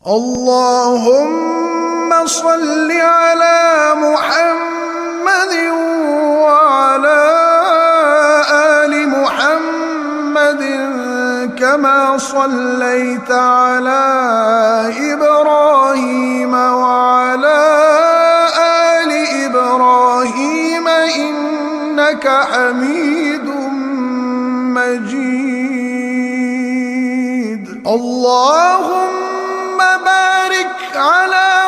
اللهم صل على محمد وعلى آل محمد كما صليت على إبراهيم وعلى آل إبراهيم إنك حميد مجيد. اللهم بارك على